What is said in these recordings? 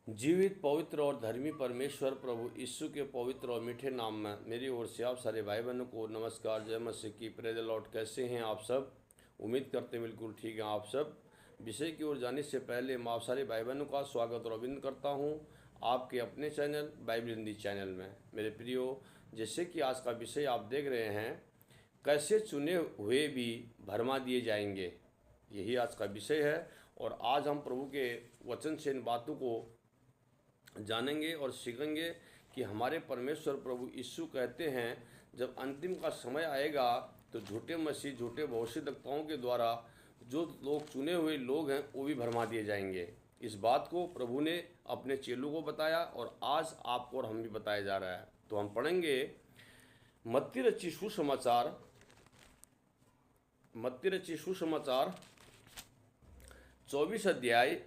जीवित पवित्र और धर्मी परमेश्वर प्रभु यीशु के पवित्र और मीठे नाम में मेरी ओर से आप सारे भाई बहनों को नमस्कार। जय मसीह की। Praise the Lord. कैसे हैं आप सब? उम्मीद करते हैं बिल्कुल ठीक हैं आप सब। विषय की ओर जाने से पहले मैं आप सारे भाई बहनों का स्वागत और अभिनंदन करता हूं आपके अपने चैनल बाइबल हिंदी चैनल में। मेरे प्रियो, जैसे कि आज का विषय आप देख रहे हैं, कैसे चुने हुए भी भरमा दिए जाएंगे, यही आज का विषय है। और आज हम प्रभु के वचन से इन बातों को जानेंगे और सीखेंगे कि हमारे परमेश्वर प्रभु यीशु कहते हैं, जब अंतिम का समय आएगा तो झूठे मसीह, झूठे भविष्यद्वक्ताओं के द्वारा जो लोग चुने हुए लोग हैं वो भी भरमा दिए जाएंगे। इस बात को प्रभु ने अपने चेलों को बताया और आज आपको और हम भी बताया जा रहा है। तो हम पढ़ेंगे मत्ती रचित सुसमाचार, मत्ती रचित सुसमाचार 24 अध्याय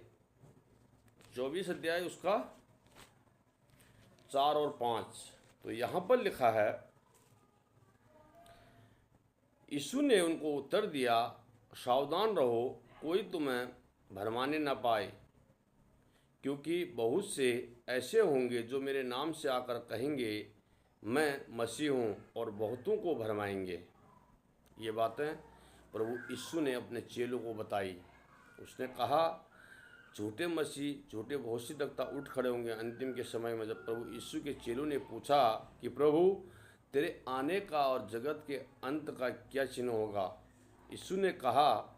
उसका 4 और 5। तो यहाँ पर लिखा है, यीशु ने उनको उत्तर दिया, सावधान रहो, कोई तुम्हें भरमाने न पाए, क्योंकि बहुत से ऐसे होंगे जो मेरे नाम से आकर कहेंगे मैं मसीह हूँ, और बहुतों को भरमाएंगे। ये बातें प्रभु यीशु ने अपने चेलों को बताई। उसने कहा, झूठे मसीह, झूठे भविष्यद्वक्ता उठ खड़े होंगे अंतिम के समय में। जब प्रभु यीशु के चेलों ने पूछा कि प्रभु, तेरे आने का और जगत के अंत का क्या चिन्ह होगा, यीशु ने कहा,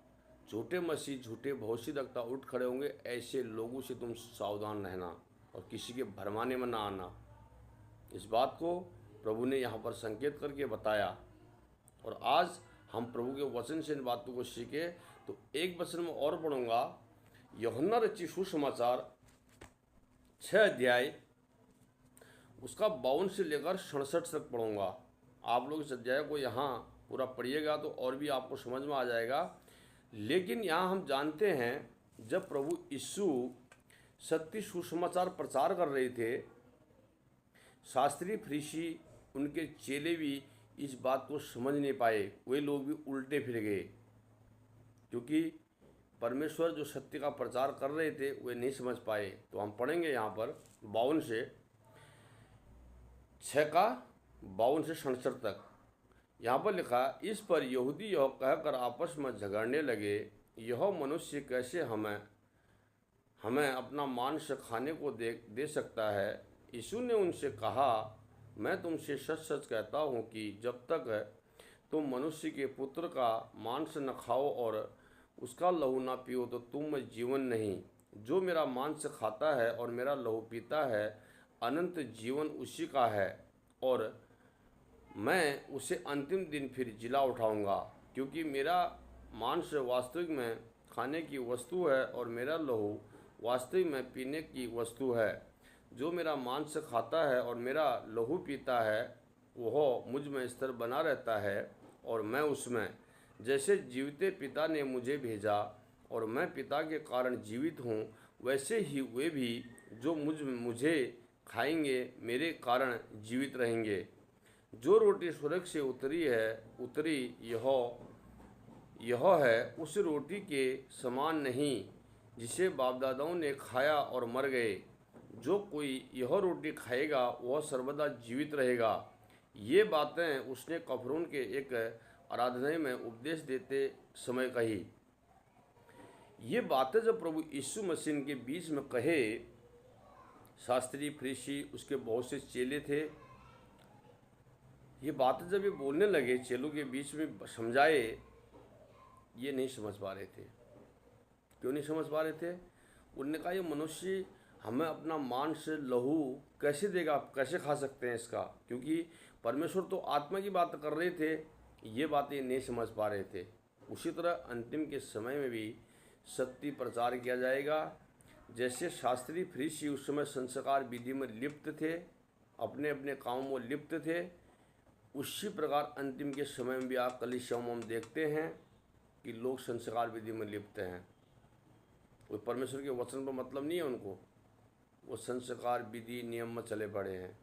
झूठे मसीह, झूठे भविष्यद्वक्ता उठ खड़े होंगे, ऐसे लोगों से तुम सावधान रहना और किसी के भरमाने में ना आना। इस बात को प्रभु ने यहाँ पर संकेत करके बताया। और आज हम प्रभु के वचन से इन बातों को सीखे। तो एक वचन में और पढ़ूंगा, यूहन्ना रचित सुसमाचार 6 अध्याय उसका 52 से लेकर 67 तक पढ़ूंगा। आप लोग इस अध्याय को यहाँ पूरा पढ़िएगा तो और भी आपको समझ में आ जाएगा। लेकिन यहाँ हम जानते हैं, जब प्रभु यीशु सत्य सुसमाचार प्रचार कर रहे थे, शास्त्री फरीसी, उनके चेले भी इस बात को समझ नहीं पाए। वे लोग भी उल्टे फिर गए, क्योंकि परमेश्वर जो सत्य का प्रचार कर रहे थे वे नहीं समझ पाए। तो हम पढ़ेंगे यहाँ पर 52 से 6 का 52 से 67 तक। यहाँ पर लिखा, इस पर यहूदी यह कहकर आपस में झगड़ने लगे, यह मनुष्य कैसे हमें अपना मांस खाने को दे सकता है। यीशु ने उनसे कहा, मैं तुमसे सच सच कहता हूँ कि जब तक तुम मनुष्य के पुत्र का मांस न खाओ और उसका लहू ना पियो तो तुम में जीवन नहीं। जो मेरा मांस खाता है और मेरा लहू पीता है, अनंत जीवन उसी का है, और मैं उसे अंतिम दिन फिर जिला उठाऊंगा। क्योंकि मेरा मांस वास्तविक में खाने की वस्तु है और मेरा लहू वास्तविक में पीने की वस्तु है। जो मेरा मांस खाता है और मेरा लहू पीता है, वह मुझ में स्थिर बना रहता है और मैं उसमें। जैसे जीविते पिता ने मुझे भेजा और मैं पिता के कारण जीवित हूँ, वैसे ही वे भी जो मुझे खाएंगे मेरे कारण जीवित रहेंगे। जो रोटी स्वर्ग से उतरी यह है उस रोटी के समान नहीं, जिसे बाप दादाओं ने खाया और मर गए। जो कोई यह रोटी खाएगा वह सर्वदा जीवित रहेगा। ये बातें उसने कफरनहूम के एक आराधनालय में उपदेश देते समय कही। ये बातें जब प्रभु यीशु मसीह के बीच में कहे, शास्त्री फरीसी, उसके बहुत से चेले थे, ये बातें जब ये बोलने लगे, चेलों के बीच में समझाए, ये नहीं समझ पा रहे थे। क्यों नहीं समझ पा रहे थे? उन्होंने कहा, ये मनुष्य हमें अपना मांस लहू कैसे देगा, कैसे खा सकते हैं इसका? क्योंकि परमेश्वर तो आत्मा की बात कर रहे थे, ये बातें नहीं समझ पा रहे थे। उसी तरह अंतिम के समय में भी सत्य प्रचार किया जाएगा। जैसे शास्त्री फरीसी उस समय संस्कार विधि में लिप्त थे, अपने अपने कामों में लिप्त थे, उसी प्रकार अंतिम के समय में भी आप कलीसियाओं में हम देखते हैं कि लोग संस्कार विधि में लिप्त हैं। वो परमेश्वर के वचन पर मतलब नहीं है उनको, वो संस्कार विधि नियम में चले पड़े हैं,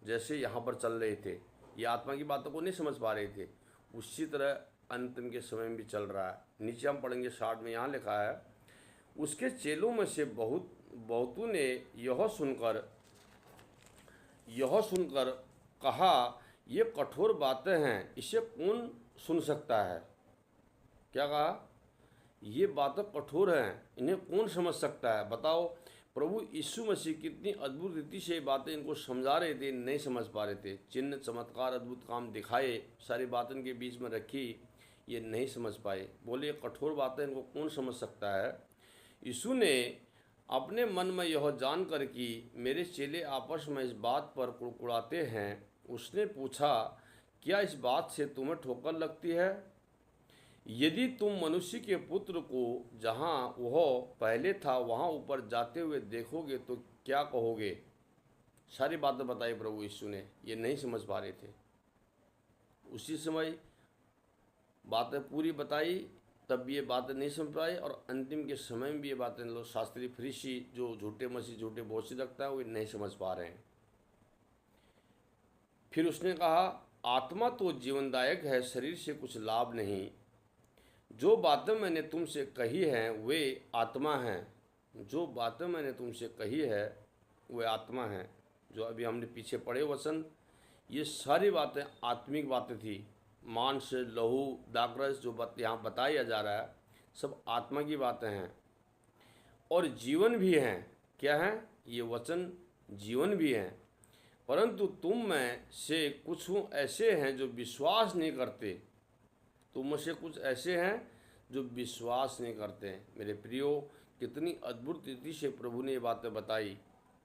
जैसे यहाँ पर चल रहे थे। ये आत्मा की बातों को नहीं समझ पा रहे थे, उसी तरह अंतिम के समय में भी चल रहा है। नीचे हम पढ़ेंगे 60 में, यहाँ लिखा है, उसके चेलों में से बहुतों ने यह सुनकर कहा, ये कठोर बातें हैं, इसे कौन सुन सकता है। क्या कहा? ये बातें कठोर हैं, इन्हें कौन समझ सकता है। बताओ, प्रभु यीशु मसीह कितनी अद्भुत रीति से ये बातें इनको समझा रहे थे, नहीं समझ पा रहे थे। चिन्ह चमत्कार अद्भुत काम दिखाए, सारी बातें इनके बीच में रखी, ये नहीं समझ पाए। बोले कठोर बातें इनको कौन समझ सकता है। यीशु ने अपने मन में यह जानकर कि मेरे चेले आपस में इस बात पर कुड़कुड़ाते हैं, उसने पूछा, क्या इस बात से तुम्हें ठोकर लगती है? यदि तुम मनुष्य के पुत्र को जहाँ वह पहले था वहाँ ऊपर जाते हुए देखोगे तो क्या कहोगे। सारी बातें बताई प्रभु यीशु ने, ये नहीं समझ पा रहे थे। उसी समय बातें पूरी बताई, तब भी ये बातें नहीं समझ पाए, और अंतिम के समय में भी ये बातें लोग शास्त्री फरीसी जो झूठे मसीह झूठे बहुत सी रखता है वो नहीं समझ पा रहे हैं। फिर उसने कहा, आत्मा तो जीवनदायक है, शरीर से कुछ लाभ नहीं। जो बातें मैंने तुमसे कही हैं वे आत्मा हैं। जो बातें मैंने तुमसे कही है वे आत्मा हैं। जो अभी हमने पीछे पढ़े वचन, ये सारी बातें आत्मिक बातें थी। मांस, लहू, दाखरस जो बात यहाँ बताया जा रहा है, सब आत्मा की बातें हैं और जीवन भी हैं। क्या है? ये वचन जीवन भी हैं। परंतु तुम में से कुछ ऐसे हैं जो विश्वास नहीं करते। तुम में से कुछ ऐसे हैं जो विश्वास नहीं करते हैं। मेरे प्रियो, कितनी अद्भुत रीति से प्रभु ने ये बातें बताई,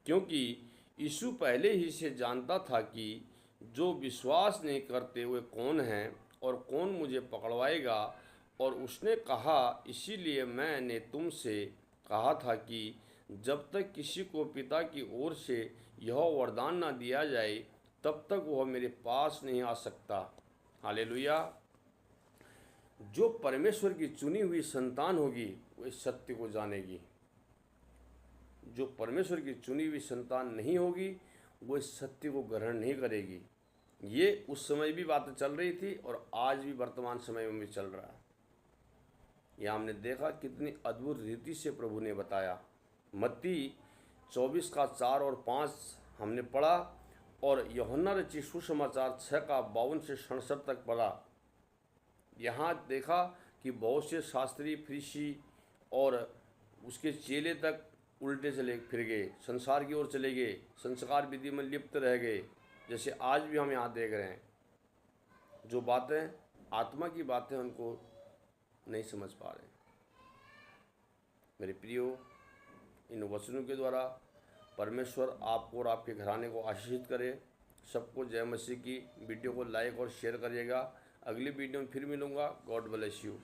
क्योंकि यीशु पहले ही से जानता था कि जो विश्वास नहीं करते वे कौन हैं और कौन मुझे पकड़वाएगा। और उसने कहा, इसीलिए मैंने तुमसे कहा था कि जब तक किसी को पिता की ओर से यह वरदान ना दिया जाए तब तक वह मेरे पास नहीं आ सकता। हालेलुया। जो परमेश्वर की चुनी हुई संतान होगी वो इस सत्य को जानेगी। जो परमेश्वर की चुनी हुई संतान नहीं होगी वो इस सत्य को ग्रहण नहीं करेगी। ये उस समय भी बातें चल रही थी और आज भी वर्तमान समय में भी चल रहा है। यह हमने देखा कितनी अद्भुत रीति से प्रभु ने बताया। मत्ती 24 का 4 और 5 हमने पढ़ा, और यूहन्ना रचित सुसमाचार 6 का 52 से 67 तक पढ़ा। यहाँ देखा कि बहुत से शास्त्री, फरीसी और उसके चेले तक उल्टे चले फिर गए, संसार की ओर चले गए, संस्कार विधि में लिप्त रह गए, जैसे आज भी हम यहाँ देख रहे हैं। जो बातें आत्मा की बातें उनको नहीं समझ पा रहे। मेरे प्रियो, इन वचनों के द्वारा परमेश्वर आपको और आपके घराने को आशीषित करे। सबको जय मसीह की। वीडियो को लाइक और शेयर करिएगा। अगली वीडियो में फिर मिलूँगा। God bless you.